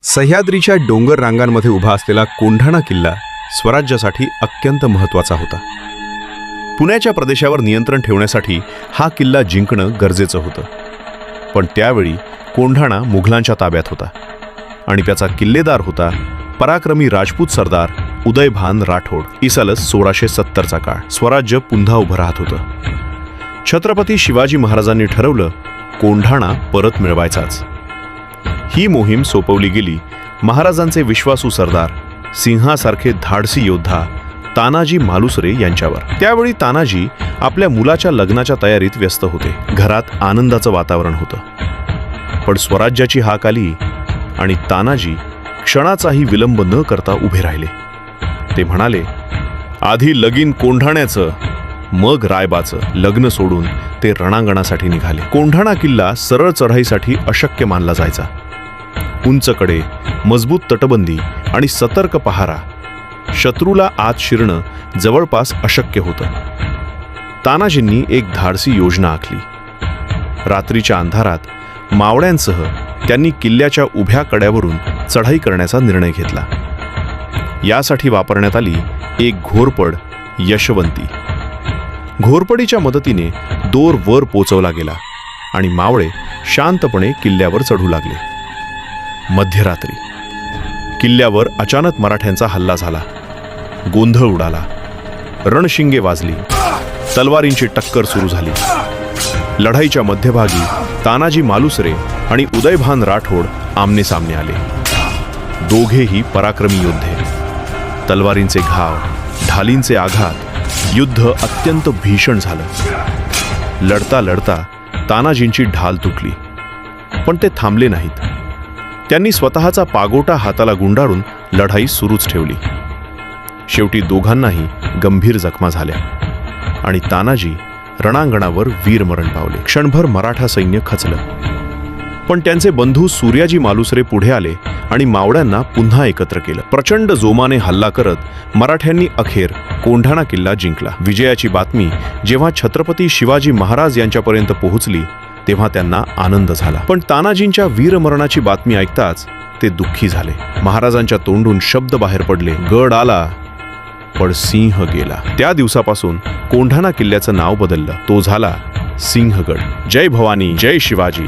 सह्याद्रीच्या डोंगर रांगांमध्ये उभा असलेला कोंढाणा किल्ला स्वराज्यासाठी अत्यंत महत्त्वाचा होता. पुण्याच्या प्रदेशावर नियंत्रण ठेवण्यासाठी हा किल्ला जिंकणं गरजेचं होतं. पण त्यावेळी कोंढाणा मुघलांच्या ताब्यात होता आणि त्याचा किल्लेदार होता पराक्रमी राजपूत सरदार उदयभान राठोड. इसलस 1670चा काळ. स्वराज्य पुन्हा उभं राहत होतं. छत्रपती शिवाजी महाराजांनी ठरवलं कोंढाणा परत मिळवायचाच. ही मोहीम सोपवली गेली महाराजांचे विश्वासू सरदार, सिंहासारखे धाडसी योद्धा तानाजी मालुसरे यांच्यावर. त्यावेळी तानाजी आपल्या मुलाच्या लग्नाच्या तयारीत व्यस्त होते. घरात आनंदाचं वातावरण होतं. पण स्वराज्याची हाक आली आणि तानाजी क्षणाचाही विलंब न करता उभे राहिले. ते म्हणाले, आधी लगीन कोंढाण्याचं, मग रायबाचं. लग्न सोडून ते रणांगणासाठी निघाले. कोंढाणा किल्ला सरळ चढाईसाठी अशक्य मानला जायचा. उंच कडे, मजबूत तटबंदी आणि सतर्क पहारा. शत्रूला आत शिरणं जवळपास अशक्य होतं. तानाजींनी एक धाडसी योजना आखली. रात्रीच्या अंधारात मावळ्यांसह त्यांनी किल्ल्याच्या उभ्या कड्यावरून चढाई करण्याचा निर्णय घेतला. यासाठी वापरण्यात आली एक घोरपड, यशवंती. घोरपडीच्या मदतीने दोर वर पोचवला गेला आणि मावळे शांतपणे किल्ल्यावर चढू लागले. मध्यरात्री किल्ल्यावर अचानक मराठ्यांचा हल्ला झाला. गोंधळ उडाला. रणशिंगे वाजली. तलवारींची टक्कर सुरू झाली. लढाईच्या मध्यभागी तानाजी मालुसरे आणि उदयभान राठोड आमने सामने आले. दोघेही पराक्रमी योद्धे. तलवारींचे घाव, ढालींचे आघात. युद्ध अत्यंत भीषण झालं. लढता लढता तानाजींची ढाल तुटली. पण ते थांबले नाहीत. त्यांनी स्वतःचा पागोटा हाताला गुंडाळून लढाई सुरूच ठेवली. शेवटी दोघांनाही गंभीर जखमा झाल्या आणि तानाजी रणांगणावर वीरमरण पावले. क्षणभर मराठा सैन्य खचलं. पण त्यांचे बंधू सूर्याजी मालुसरे पुढे आले आणि मावळ्यांना पुन्हा एकत्र केलं. प्रचंड जोमाने हल्ला करत मराठ्यांनी अखेर कोंढाणा किल्ला जिंकला. विजयाची बातमी जेव्हा छत्रपती शिवाजी महाराज यांच्यापर्यंत पोहोचली तेव्हा त्यांना आनंद झाला. पण तानाजींच्या वीरमरणाची बातमी ऐकताच ते दुःखी झाले. महाराजांच्या तोंडून शब्द बाहेर पडले, गड आला पण सिंह गेला. त्या दिवसापासून कोंढाणा किल्ल्याचं नाव बदललं. तो झाला सिंहगड. जय भवानी, जय शिवाजी.